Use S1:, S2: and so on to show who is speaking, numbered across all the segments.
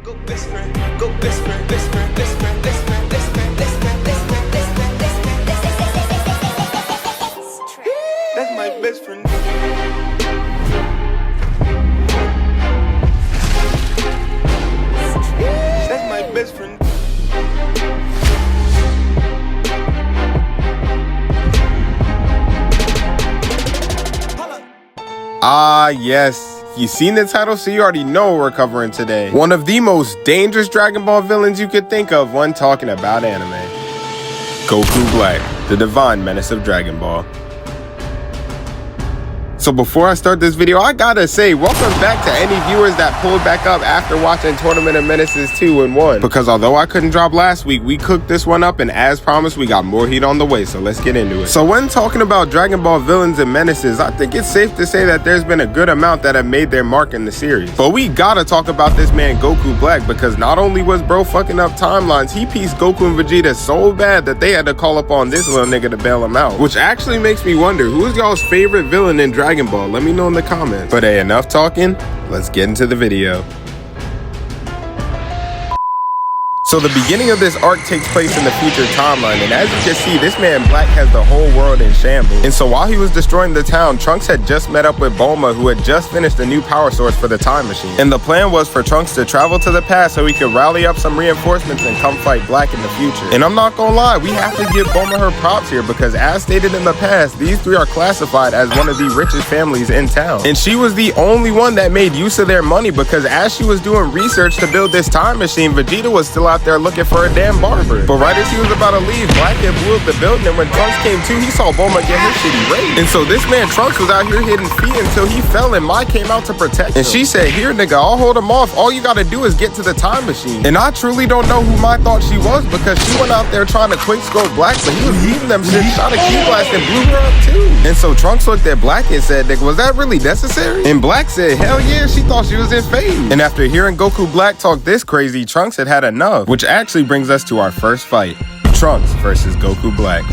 S1: Go best friend, go best friend, best friend, best friend, best friend, best friend, best friend, best friend, best friend, best friend. That's my best friend. That's my best friend.
S2: Ah, yes. You seen the title, so you already know what we're covering today. One of the most dangerous Dragon Ball villains you could think of when talking about anime. Goku Black, the divine menace of Dragon Ball. So before I start this video, I gotta say, welcome back to any viewers that pulled back up after watching Tournament of Menaces 2 and 1. Because although I couldn't drop last week, we cooked this one up, and as promised, we got more heat on the way, so let's get into it. So when talking about Dragon Ball villains and menaces, I think it's safe to say that there's been a good amount that have made their mark in the series. But we gotta talk about this man Goku Black, because not only was bro fucking up timelines, he pieced Goku and Vegeta so bad that they had to call upon this little nigga to bail him out. Which actually makes me wonder, who is y'all's favorite villain in Dragon Ball? Let me know in the comments. But hey, enough talking, let's get into the video. So the beginning of this arc takes place in the future timeline, and as you can see, this man Black has the whole world in shambles. And so while he was destroying the town, Trunks had just met up with Bulma, who had just finished a new power source for the time machine. And the plan was for Trunks to travel to the past so he could rally up some reinforcements and come fight Black in the future. And I'm not gonna lie, we have to give Bulma her props here, because as stated in the past, these three are classified as one of the richest families in town. And she was the only one that made use of their money, because as she was doing research to build this time machine, Vegeta was still out there looking for a damn barber. But right as he was about to leave, Black had blew up the building, and when Trunks came to, he saw Bulma get his shitty raped. And so this man Trunks was out here hitting feet until he fell, and Mai came out to protect him. And she said, "Here nigga, I'll hold him off. All you gotta do is get to the time machine." And I truly don't know who Mai thought she was, because she went out there trying to quick scope Black, but he was beating them shit, shot a key blast and blew her up too. And so Trunks looked at Black and said, "Nigga, was that really necessary?" And Black said, "Hell yeah, she thought she was in phase." And after hearing Goku Black talk this crazy, Trunks had had enough, which actually brings us to our first fight, Trunks versus Goku Black.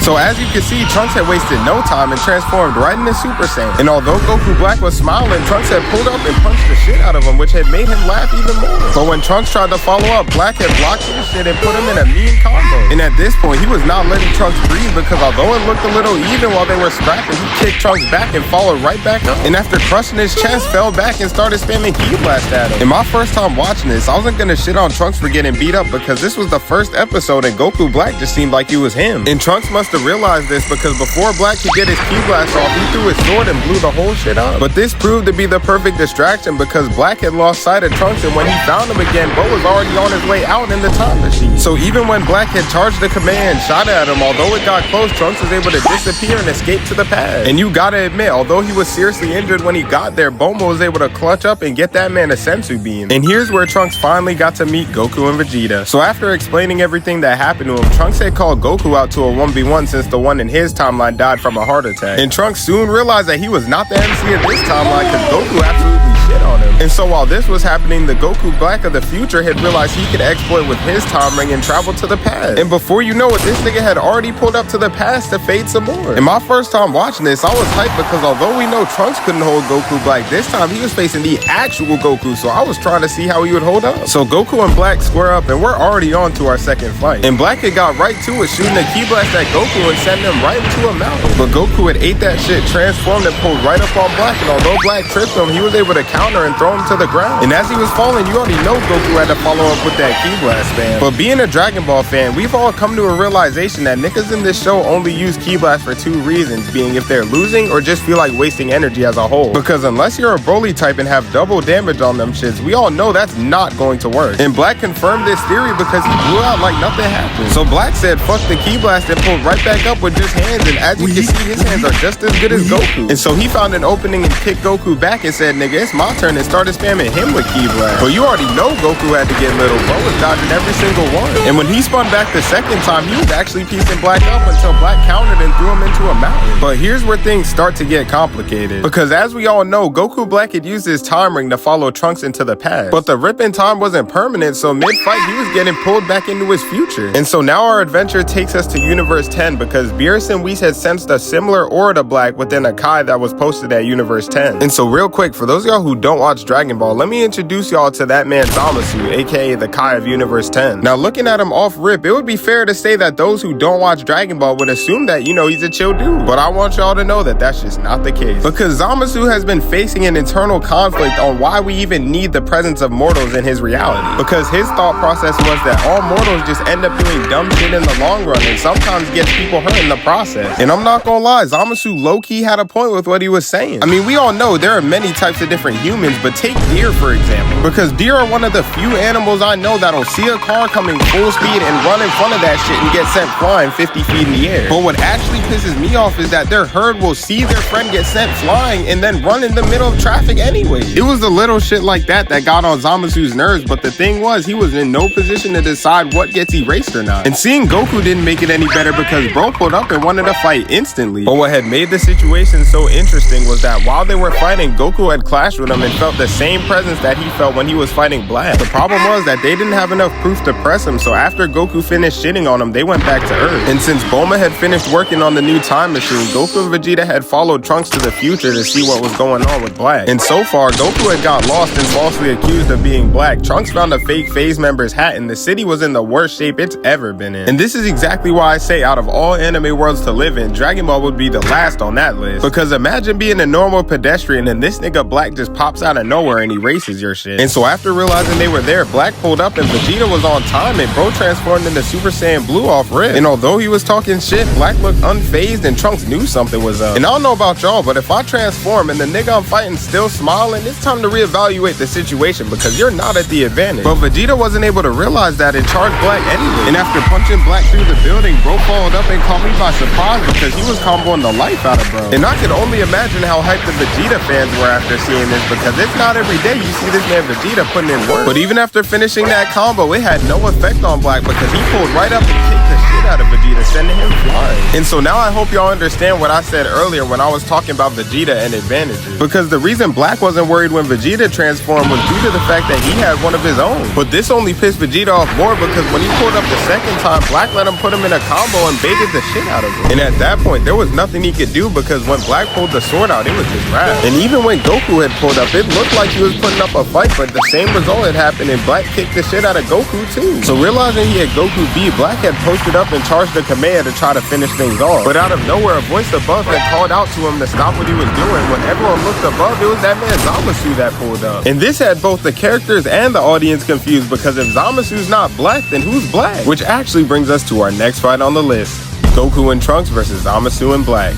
S2: So as you can see, Trunks had wasted no time and transformed right into Super Saiyan. And although Goku Black was smiling, Trunks had pulled up and punched the shit out of him, which had made him laugh even more. But when Trunks tried to follow up, Black had blocked his shit and put him in a mean combo. And at this point, he was not letting Trunks breathe, because although it looked a little even while they were scrapping, he kicked Trunks back and followed right back up. And after crushing his chest, fell back and started spamming Ki Blast at him. And my first time watching this, I wasn't gonna shit on Trunks for getting beat up, because this was the first episode and Goku Black just seemed like he was him. And Trunks must have realized this, because before Black could get his Ki Blast off, he threw his sword and blew the whole shit up. But this proved to be the perfect distraction, because Black had lost sight of Trunks, and when he found him again, Bo was already on his way out in the time machine. So even when Black had charged the command, shot at him, although it got close, Trunks was able to disappear and escape to the past. And you gotta admit, although he was seriously injured when he got there, Bulma was able to clutch up and get that man a sensu beam. And here's where Trunks finally got to meet Goku and Vegeta. So after explaining everything that happened to him, Trunks had called Goku out to a 1v1 since the one in his timeline died from a heart attack. And Trunks soon realized that he was not the MC of this timeline, because Goku absolutely shit on him. And so while this was happening, the Goku Black of the future had realized he could exploit with his time ring and travel to the past. And before you know it, this nigga had already pulled up to the past to fade some more. And my first time watching this, I was hyped, because although we know Trunks couldn't hold Goku Black, this time he was facing the actual Goku, so I was trying to see how he would hold up. So Goku and Black square up, and we're already on to our second fight. And Black had got right to it, shooting a Ki Blast at Goku and sending him right into a mountain. But Goku had ate that shit, transformed, and pulled right up on Black, and although Black tripped him, he was able to counter and throw him to the ground. And as he was falling, you already know Goku had to follow up with that Ki Blast spam. But being a Dragon Ball fan, we've all come to a realization that niggas in this show only use Ki Blast for two reasons, being if they're losing or just feel like wasting energy as a whole. Because unless you're a Broly type and have double damage on them shits, we all know that's not going to work. And Black confirmed this theory because he blew out like nothing happened. So Black said fuck the Ki Blast and pulled right back up with just hands, and as you can see, his hands are just as good as Goku. And so he found an opening and kicked Goku back and said, "Nigga, it's my turn," and started spamming him with Ki Blast. But you already know Goku had to get little. Bo was dodging every single one. And when he spun back the second time, he was actually piecing Black up until Black countered and threw him into a mountain. But here's where things start to get complicated, because as we all know, Goku Black had used his time ring to follow Trunks into the past. But the rip in time wasn't permanent, so mid-fight he was getting pulled back into his future. And so now our adventure takes us to Universe 10, because Beerus and Whis had sensed a similar aura to Black within a Kai that was posted at Universe 10. And so real quick, for those of y'all who don't watch Dragon Ball, let me introduce y'all to that man Zamasu, aka the Kai of Universe 10. Now looking at him off rip, it would be fair to say that those who don't watch Dragon Ball would assume that, he's a chill dude. But I want y'all to know that that's just not the case. Because Zamasu has been facing an internal conflict on why we even need the presence of mortals in his reality. Because his thought process was that all mortals just end up doing dumb shit in the long run and sometimes gets people hurt in the process. And I'm not gonna lie, Zamasu low-key had a point with what he was saying. I mean, we all know there are many types of different humans, but take deer for example. Because deer are one of the few animals I know that'll see a car coming full speed and run in front of that shit and get sent flying 50 feet in the air. But what actually pisses me off is that their herd will see their friend get sent flying and then run in the middle of traffic anyway. It was the little shit like that that got on Zamasu's nerves, but the thing was, he was in no position to decide what gets erased or not. And seeing Goku didn't make it any better because bro pulled up and wanted to fight instantly. But what had made the situation so interesting was that while they were fighting, Goku had clashed with him and felt the same presence that he felt when he was fighting Black. The problem was that they didn't have enough proof to press him, so after Goku finished shitting on him, they went back to Earth. And since Bulma had finished working on the new time machine, Goku and Vegeta had followed Trunks to the future to see what was going on with Black. And so far, Goku had got lost and falsely accused of being Black. Trunks found a fake phase member's hat and the city was in the worst shape it's ever been in. And this is exactly why I say out of all anime worlds to live in, Dragon Ball would be the last on that list. Because imagine being a normal pedestrian and this nigga Black just pops out of nowhere and erases your shit. And so after realizing they were there, Black pulled up and Vegeta was on time and bro transformed into Super Saiyan Blue off rip. And although he was talking shit, Black looked unfazed and Trunks knew something was up. And I don't know about y'all, but if I transform and the nigga I'm fighting still smiling, it's time to reevaluate the situation because you're not at the advantage. But Vegeta wasn't able to realize that and charged Black anyway. And after punching Black through the building, bro followed up and caught me by surprise because he was comboing the life out of bro. And I could only imagine how hyped the Vegeta fans were after seeing this because it's not every day you see this man Vegeta putting in work. But even after finishing that combo, it had no effect on Black because he pulled right up and kicked the shit out of Vegeta, sending him flying. And so now I hope y'all understand what I said earlier when I was talking about Vegeta and advantages. Because the reason Black wasn't worried when Vegeta transformed was due to the fact that he had one of his own. But this only pissed Vegeta off more because when he pulled up the second time, Black let him put him in a combo and baited the shit out of him. And at that point, there was nothing he could do because when Black pulled the sword out, it was just rap. And even when Goku had pulled up, it looked like he was putting up a fight, but the same result had happened and Black kicked the shit out of Goku too. So realizing he had Goku beat, Black had posted up and charged the Kameha to try to finish things off. But out of nowhere, a voice above had called out to him to stop what he was doing. When everyone looked above, it was that man Zamasu that pulled up. And this had both the characters and the audience confused because if Zamasu's not Black, then who's Black? Which actually brings us to our next fight on the list. Goku and Trunks versus Zamasu and Black.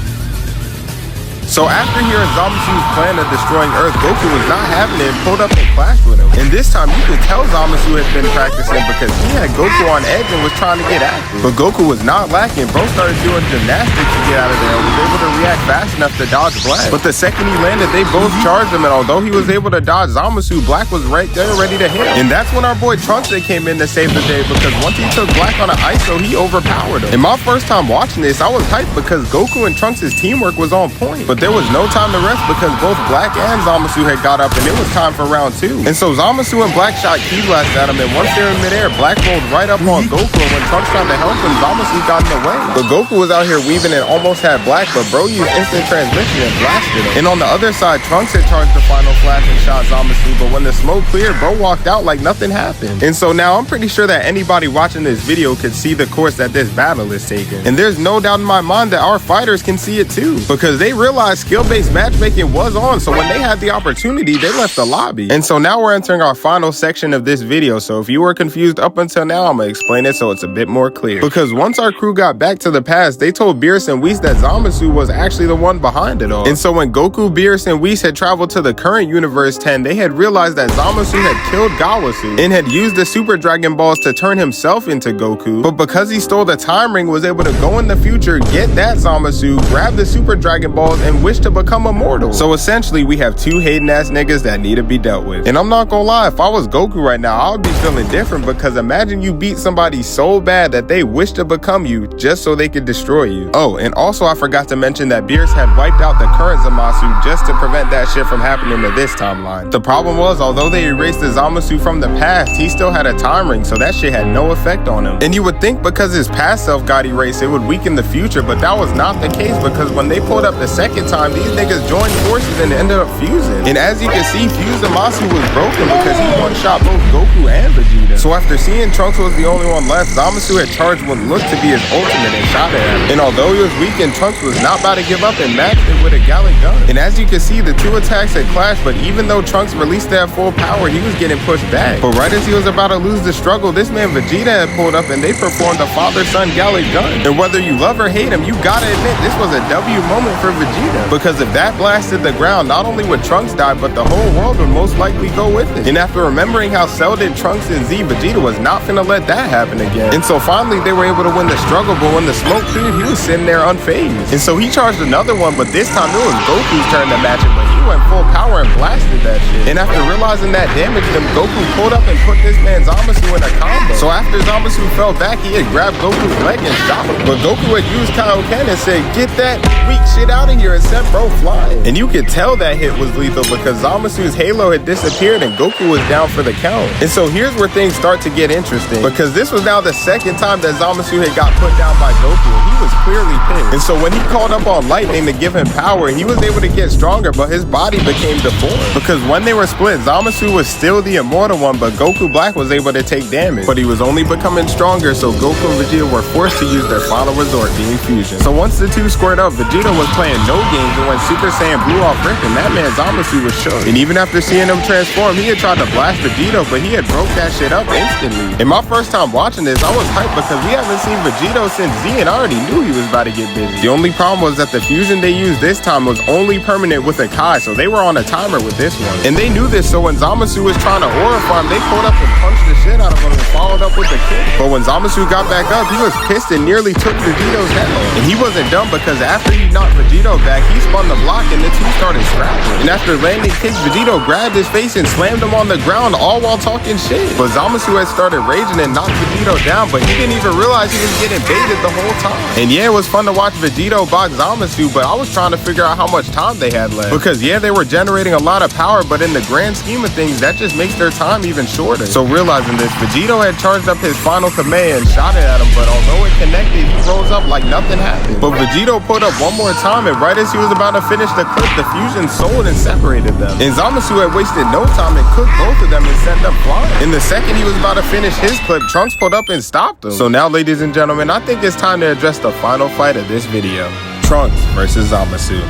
S2: So after hearing Zamasu's plan of destroying Earth, Goku was not having it and pulled up and clashed with him. And this time you could tell Zamasu had been practicing because he had Goku on edge and was trying to get active. But Goku was not lacking. Bro started doing gymnastics to get out of there and was able to react fast enough to dodge Black. But the second he landed, they both charged him, and although he was able to dodge Zamasu, Black was right there ready to hit him. And that's when our boy Trunks came in to save the day because once he took Black on an ISO, he overpowered him. And my first time watching this, I was hyped because Goku and Trunks' teamwork was on point. But there was no time to rest because both Black and Zamasu had got up and it was time for round 2. And so Zamasu and Black shot ki blast at him, and once they were in midair, Black rolled right up on Goku, and when Trunks tried to help him, Zamasu got in the way. But Goku was out here weaving and almost had Black, but bro used instant transmission and blasted him. And on the other side, Trunks had charged the final flash and shot Zamasu, but when the smoke cleared, bro walked out like nothing happened. And so now I'm pretty sure that anybody watching this video could see the course that this battle is taking. And there's no doubt in my mind that our fighters can see it too, because they realized skill-based matchmaking was on, so when they had the opportunity, they left the lobby. And so now we're entering our final section of this video, so if you were confused up until now, I'm gonna explain it so it's a bit more clear. Because once our crew got back to the past, they told Beerus and Whis that Zamasu was actually the one behind it all. And so when Goku, Beerus, and Whis had traveled to the current Universe 10, they had realized that Zamasu had killed Gawasu and had used the Super Dragon Balls to turn himself into Goku. But because he stole the time ring, was able to go in the future, get that Zamasu, grab the Super Dragon Balls, and wish to become immortal. So essentially, we have two hating ass niggas that need to be dealt with. And I'm not gonna lie, if I was Goku right now, I would be feeling different because imagine you beat somebody so bad that they wish to become you just so they could destroy you. Oh, and also I forgot to mention that Beerus had wiped out the current Zamasu just to prevent that shit from happening to this timeline. The problem was, although they erased the Zamasu from the past, he still had a time ring, so that shit had no effect on him. And you would think because his past self got erased, it would weaken the future, but that was not the case because when they pulled up the second second time, these niggas joined forces and ended up fusing. And as you can see, Fuse Zamasu was broken because he one-shot both Goku and Vegeta. So after seeing Trunks was the only one left, Zamasu had charged what looked to be his ultimate and shot at him. And although he was weakened, Trunks was not about to give up and matched it with a Gallic gun. And as you can see, the two attacks had clashed, but even though Trunks released that full power, he was getting pushed back. But right as he was about to lose the struggle, this man Vegeta had pulled up and they performed a father-son Gallic gun. And whether you love or hate him, you gotta admit this was a W moment for Vegeta. Because if that blasted the ground, not only would Trunks die, but the whole world would most likely go with it. And after remembering how Cell did Trunks and Z, Vegeta was not finna let that happen again. And so finally they were able to win the struggle, but when the smoke cleared, he was sitting there unfazed. And so he charged another one, but this time it was Goku's turn to match it, but he went full power and blasted that shit. And after realizing that damaged him, Goku pulled up and put this man Zamasu in a combo. So after Zamasu fell back, he had grabbed Goku's leg and shot him. But Goku had used Kaioken and said, "Get that weak shit out of here," and sent bro flying. And you could tell that hit was lethal because Zamasu's halo had disappeared and Goku was down for the count. And so here's where things start to get interesting, because this was now the second time that Zamasu had got put down by Goku, and he was clearly pissed. And so when he called up on Lightning to give him power, he was able to get stronger, but his body became deformed. Because when they were split, Zamasu was still the immortal one, but Goku Black was able to take damage. But he was only becoming stronger, so Goku and Vegeta were forced to use their final resort, being fusion. So once the two squared up, Vegeta was playing no games, and when Super Saiyan blew off Rick, and that man Zamasu was shook. And even after seeing him transform, he had tried to blast Vegeta, but he had broke that shit up instantly. And my first time watching this, I was hyped because we haven't seen Vegeta since Z, and I already knew he was about to get busy. The only problem was that the fusion they used this time was only permanent with a Kai, so they were on a timer with this one. And they knew this, so when Zamasu was trying to aura farm, they pulled up and punched the shit out of him and followed up with a kick. But when Zamasu got back up, he was pissed and nearly took Vegeto's head off. And he wasn't dumb because after he knocked Vegeta back, he spun the block and the two started scrapping. And after landing kicks, Vegeta grabbed his face and slammed him on the ground, all while talking shit. But Zamasu had started raging and knocked Vegeta down, but he didn't even realize he was getting baited the whole time. And yeah, it was fun to watch Vegeta box Zamasu, but I was trying to figure out how much time they had left. Because yeah, they were generating a lot of power, but in the grand scheme of things, that just makes their time even shorter. So realizing this, Vegeta had charged up his final Kamehameha and shot it at him, but although it connected, he rose up like nothing happened. But Vegeta put up one more time, and right as he was about to finish the clip, the fusion sold and separated them. And Zamasu had wasted no time and cooked both of them and sent them flying. In the second he was about to finish his clip, Trunks pulled up and stopped him. So now, ladies and gentlemen, I think it's time to address the final fight of this video. Trunks versus Zamasu.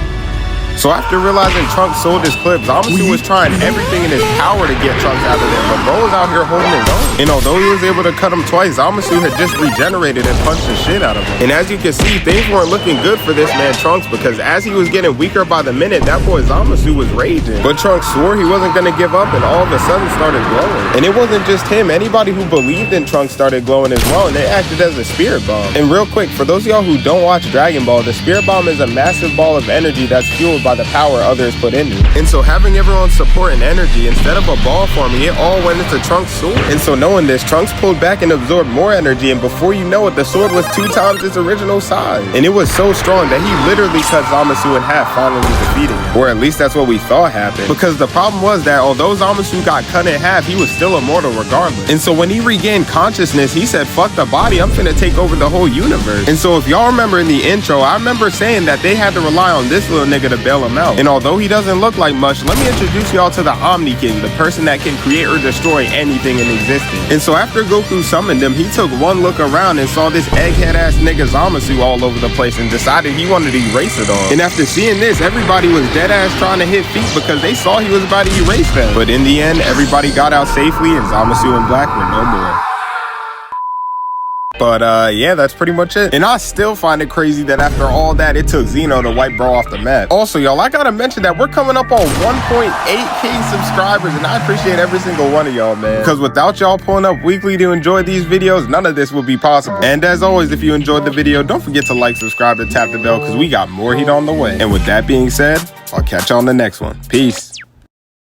S2: So after realizing Trunks sold his clip, Zamasu was trying everything in his power to get Trunks out of there, but bro was out here holding his own. And although he was able to cut him twice, Zamasu had just regenerated and punched the shit out of him. And as you can see, things weren't looking good for this man Trunks, because as he was getting weaker by the minute, that boy Zamasu was raging. But Trunks swore he wasn't gonna give up, and all of a sudden started glowing. And it wasn't just him, anybody who believed in Trunks started glowing as well, and they acted as a spirit bomb. And real quick, for those of y'all who don't watch Dragon Ball, the spirit bomb is a massive ball of energy that's fueled by the power others put into it. And so having everyone's support and energy, instead of a ball forming, it all went into Trunks' sword. And so knowing this, Trunks pulled back and absorbed more energy, and before you know it, the sword was 2 times its original size. And it was so strong that he literally cut Zamasu in half, finally defeating him. Or at least that's what we thought happened. Because the problem was that although Zamasu got cut in half, he was still immortal regardless. And so when he regained consciousness, he said, "Fuck the body, I'm finna take over the whole universe." And so if y'all remember in the intro, I remember saying that they had to rely on this little nigga to bail him out. And although he doesn't look like much, let me introduce y'all to the Omni King, the person that can create or destroy anything in existence. And so after Goku summoned him, he took one look around and saw this egghead ass nigga Zamasu all over the place and decided he wanted to erase it all. And after seeing this, everybody was dead ass trying to hit feet because they saw he was about to erase them. But in the end, everybody got out safely and Zamasu and Black were no more. But yeah, that's pretty much it. And I still find it crazy that after all that, it took Zeno to wipe bro off the map. Also, y'all, I gotta mention that we're coming up on 1.8K subscribers, and I appreciate every single one of y'all, man. Because without y'all pulling up weekly to enjoy these videos, none of this would be possible. And as always, if you enjoyed the video, don't forget to like, subscribe, and tap the bell, because we got more heat on the way. And with that being said, I'll catch y'all on the next one. Peace.